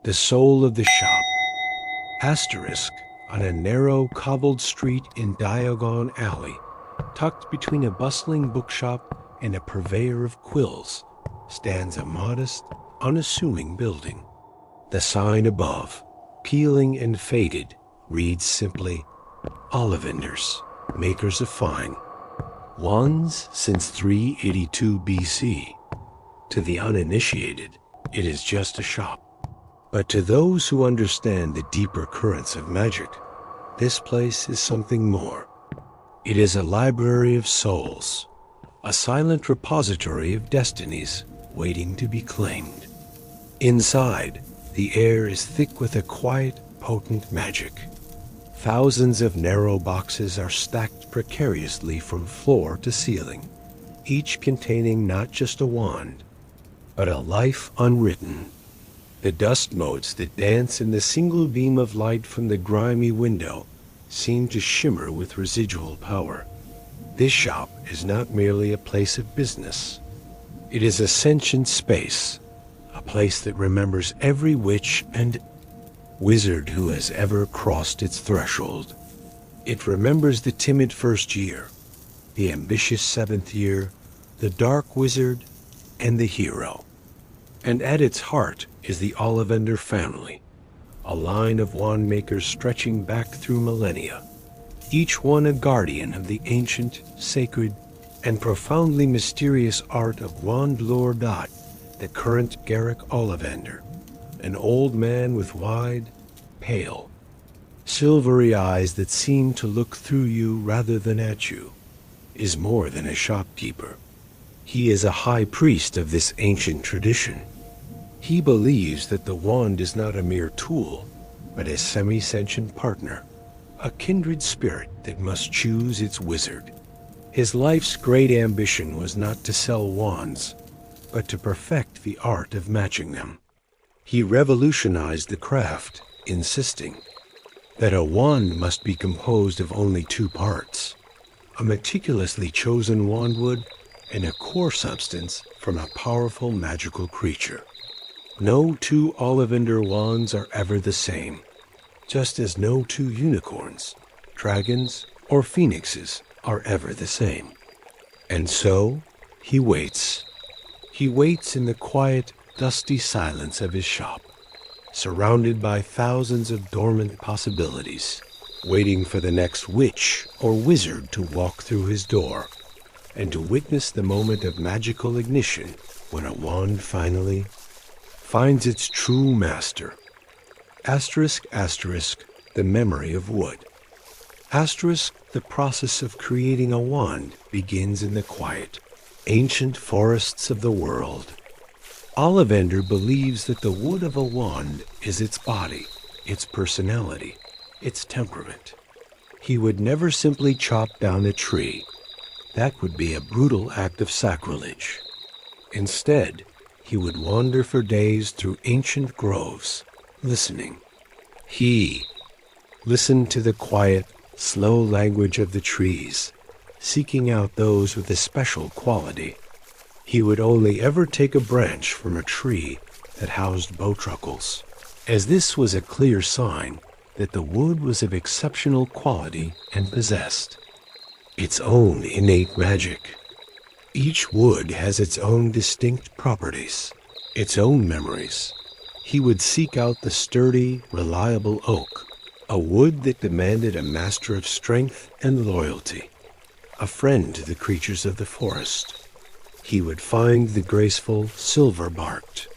the soul of the shop. Asterisk, on a narrow cobbled street in Diagon Alley, tucked between a bustling bookshop and a purveyor of quills, stands a modest, unassuming building. The sign above, peeling and faded, reads simply, Ollivanders, makers of fine wands since 382 BC. To the uninitiated, it is just a shop. But to those who understand the deeper currents of magic, this place is something more. It is a library of souls, a silent repository of destinies waiting to be claimed. Inside, the air is thick with a quiet, potent magic. Thousands of narrow boxes are stacked precariously from floor to ceiling, each containing not just a wand, but a life unwritten. The dust motes that dance in the single beam of light from the grimy window seem to shimmer with residual power. This shop is not merely a place of business. It is a sentient space, a place that remembers every witch and wizard who has ever crossed its threshold. It remembers the timid first year, the ambitious seventh year, the dark wizard, and the hero. And at its heart is the Ollivander family, a line of wandmakers stretching back through millennia, each one a guardian of the ancient, sacred, and profoundly mysterious art of wandlore. The current Garrick Ollivander, an old man with wide, pale, silvery eyes that seem to look through you rather than at you, is more than a shopkeeper. He is a high priest of this ancient tradition. He believes that the wand is not a mere tool, but a semi-sentient partner, a kindred spirit that must choose its wizard. His life's great ambition was not to sell wands, but to perfect the art of matching them. He revolutionized the craft, insisting that a wand must be composed of only two parts, a meticulously chosen wandwood and a core substance from a powerful magical creature. No two Ollivander wands are ever the same, just as no two unicorns, dragons, or phoenixes are ever the same. And so, he waits. He waits in the quiet, dusty silence of his shop, surrounded by thousands of dormant possibilities, waiting for the next witch or wizard to walk through his door, and to witness the moment of magical ignition when a wand finally finds its true master. Asterisk, asterisk, the memory of wood. Asterisk, the process of creating a wand begins in the quiet, ancient forests of the world. Ollivander believes that the wood of a wand is its body, its personality, its temperament. He would never simply chop down a tree. That would be a brutal act of sacrilege. Instead, he would wander for days through ancient groves, listening. He listened to the quiet, slow language of the trees, seeking out those with a special quality. He would only ever take a branch from a tree that housed bowtruckles, as this was a clear sign that the wood was of exceptional quality and possessed its own innate magic. Each wood has its own distinct properties, its own memories. He would seek out the sturdy, reliable oak, a wood that demanded a master of strength and loyalty, a friend to the creatures of the forest. He would find the graceful, silver-barked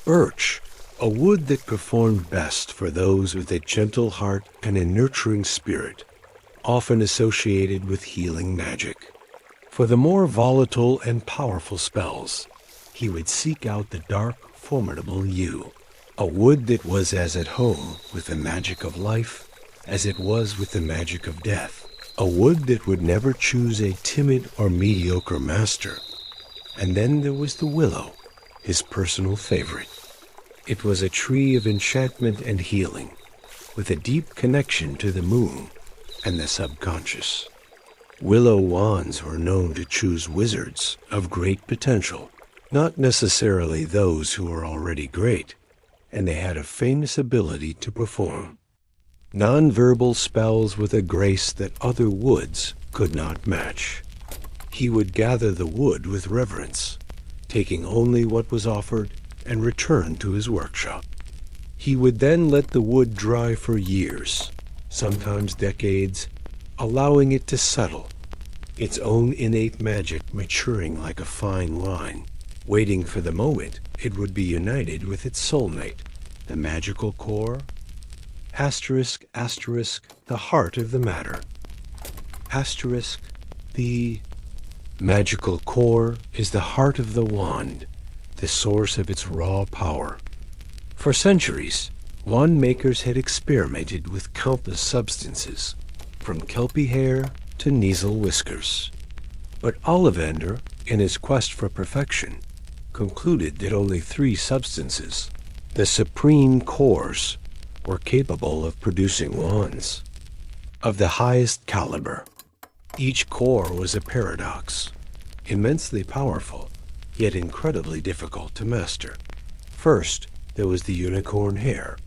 birch, a wood that performed best for those with a gentle heart and a nurturing spirit, often associated with healing magic. For the more volatile and powerful spells, he would seek out the dark, formidable yew, a wood that was as at home with the magic of life as it was with the magic of death, a wood that would never choose a timid or mediocre master. And then there was the willow, his personal favorite. It was a tree of enchantment and healing, with a deep connection to the moon and the subconscious. Willow wands were known to choose wizards of great potential, not necessarily those who were already great, and they had a famous ability to perform nonverbal spells with a grace that other woods could not match. He would gather the wood with reverence, taking only what was offered, and return to his workshop. He would then let the wood dry for years, sometimes decades, allowing it to settle, its own innate magic maturing like a fine wine, waiting for the moment it would be united with its soulmate, the magical core. Asterisk, asterisk, the heart of the matter. Asterisk, the magical core is the heart of the wand, the source of its raw power. For centuries, wand makers had experimented with countless substances, from kelpie hair to Kneazle whiskers. But Ollivander, in his quest for perfection, concluded that only 3 substances, the supreme cores, were capable of producing wands of the highest caliber. Each core was a paradox, immensely powerful, yet incredibly difficult to master. First, there was the unicorn hair.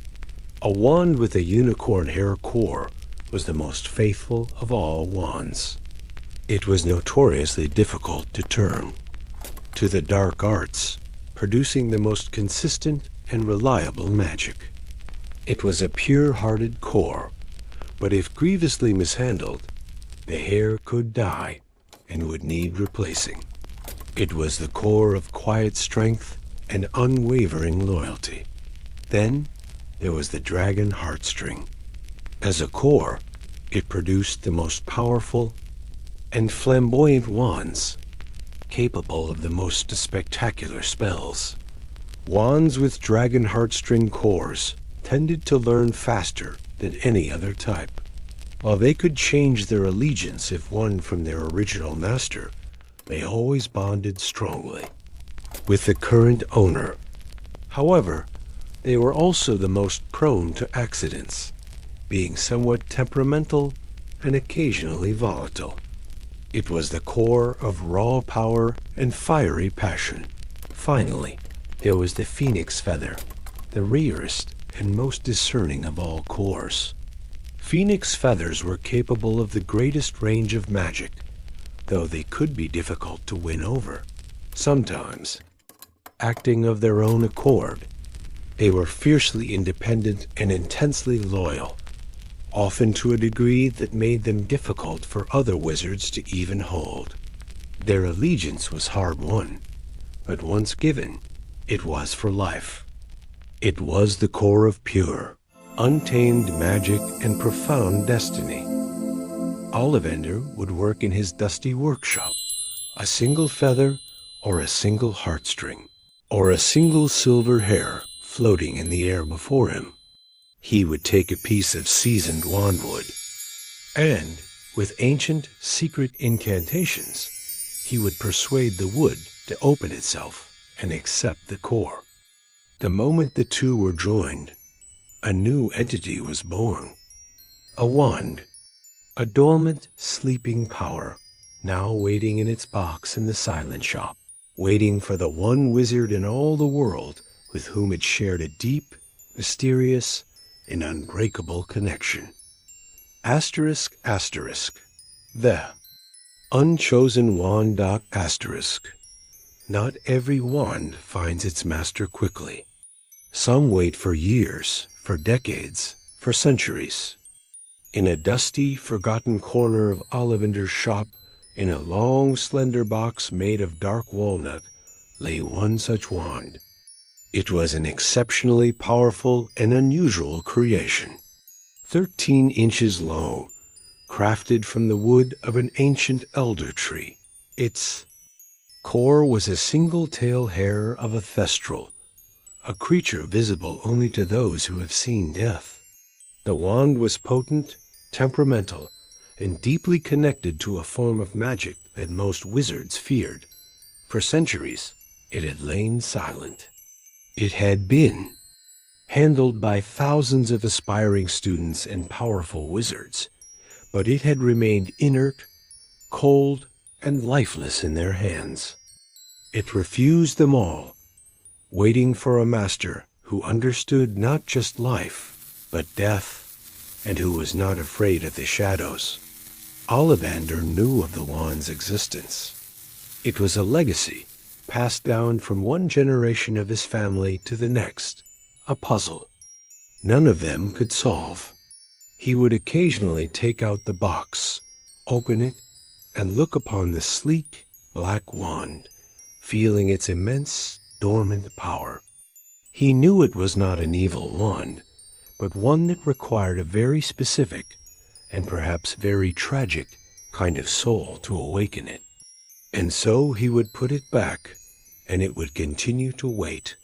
A wand with a unicorn hair core was the most faithful of all wands. It was notoriously difficult to turn to the dark arts, producing the most consistent and reliable magic. It was a pure-hearted core, but if grievously mishandled, the hair could die and would need replacing. It was the core of quiet strength and unwavering loyalty. Then there was the dragon heartstring. As a core, it produced the most powerful and flamboyant wands, capable of the most spectacular spells. Wands with dragon heartstring cores tended to learn faster than any other type. While they could change their allegiance if won from their original master, they always bonded strongly with the current owner. However, they were also the most prone to accidents, being somewhat temperamental and occasionally volatile. It was the core of raw power and fiery passion. Finally, there was the phoenix feather, the rarest and most discerning of all cores. Phoenix feathers were capable of the greatest range of magic, though they could be difficult to win over. Sometimes, acting of their own accord, they were fiercely independent and intensely loyal, often to a degree that made them difficult for other wizards to even hold. Their allegiance was hard-won, but once given, it was for life. It was the core of pure, untamed magic and profound destiny. Ollivander would work in his dusty workshop, a single feather or a single heartstring, or a single silver hair floating in the air before him. He would take a piece of seasoned wandwood, and, with ancient, secret incantations, he would persuade the wood to open itself and accept the core. The moment the two were joined, a new entity was born. A wand, a dormant, sleeping power, now waiting in its box in the silent shop, waiting for the one wizard in all the world with whom it shared a deep, mysterious, and unbreakable connection. Asterisk, asterisk. The unchosen wand. Asterisk. Not every wand finds its master quickly. Some wait for years, for decades, for centuries. In a dusty, forgotten corner of Ollivander's shop, in a long, slender box made of dark walnut, lay one such wand. It was an exceptionally powerful and unusual creation. 13 inches long, crafted from the wood of an ancient elder tree. Its core was a single-tail hair of a thestral, a creature visible only to those who have seen death. The wand was potent, temperamental, and deeply connected to a form of magic that most wizards feared. For centuries, it had lain silent. It had been handled by thousands of aspiring students and powerful wizards, but it had remained inert, cold, and lifeless in their hands. It refused them all, waiting for a master who understood not just life, but death, and who was not afraid of the shadows. Ollivander knew of the wand's existence. It was a legacy passed down from one generation of his family to the next, a puzzle none of them could solve. He would occasionally take out the box, open it, and look upon the sleek, black wand, feeling its immense, dormant power. He knew it was not an evil wand, but one that required a very specific, and perhaps very tragic, kind of soul to awaken it. And so he would put it back, and it would continue to wait,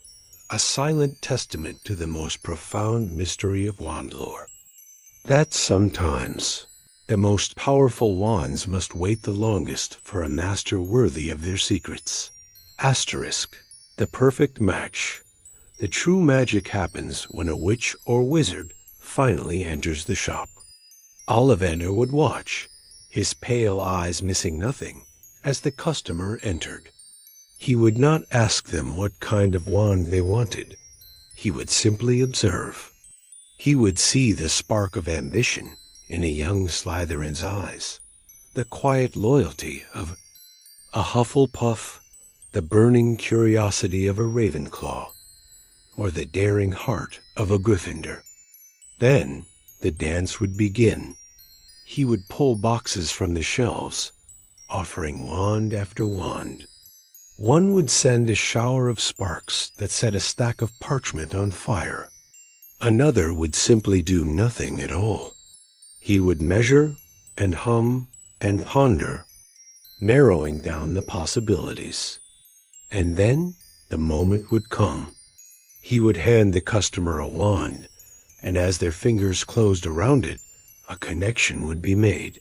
a silent testament to the most profound mystery of wandlore. That sometimes the most powerful wands must wait the longest for a master worthy of their secrets. Asterisk, the perfect match. The true magic happens when a witch or wizard finally enters the shop. Ollivander would watch, his pale eyes missing nothing, as the customer entered. He would not ask them what kind of wand they wanted. He would simply observe. He would see the spark of ambition in a young Slytherin's eyes, the quiet loyalty of a Hufflepuff, the burning curiosity of a Ravenclaw, or the daring heart of a Gryffindor. Then the dance would begin. He would pull boxes from the shelves, offering wand after wand. One would send a shower of sparks that set a stack of parchment on fire. Another would simply do nothing at all. He would measure and hum and ponder, narrowing down the possibilities. And then the moment would come. He would hand the customer a wand, and as their fingers closed around it, a connection would be made.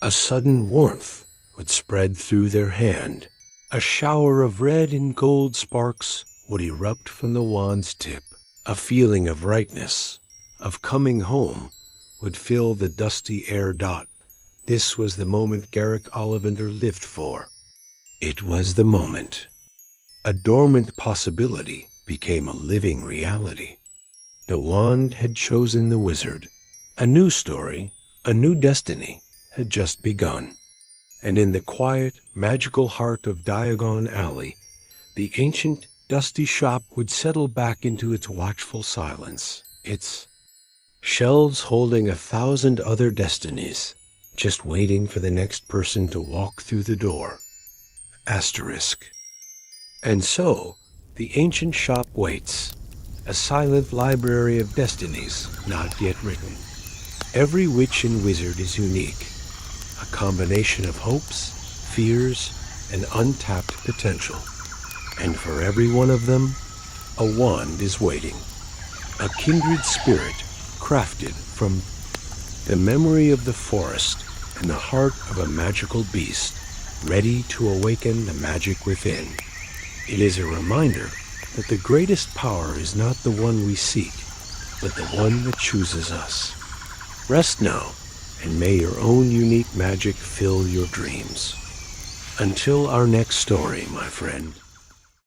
A sudden warmth would spread through their hand. A shower of red and gold sparks would erupt from the wand's tip. A feeling of rightness, of coming home, would fill the dusty air. This was the moment Garrick Ollivander lived for. It was the moment. A dormant possibility became a living reality. The wand had chosen the wizard. A new story, a new destiny, had just begun. And in the quiet, magical heart of Diagon Alley, the ancient, dusty shop would settle back into its watchful silence, its shelves holding 1,000 other destinies, just waiting for the next person to walk through the door. Asterisk. And so, the ancient shop waits, a silent library of destinies not yet written. Every witch and wizard is unique, a combination of hopes, fears, and untapped potential. And for every one of them, a wand is waiting. A kindred spirit crafted from the memory of the forest and the heart of a magical beast, ready to awaken the magic within. It is a reminder that the greatest power is not the one we seek, but the one that chooses us. Rest now, and may your own unique magic fill your dreams. Until our next story, my friend.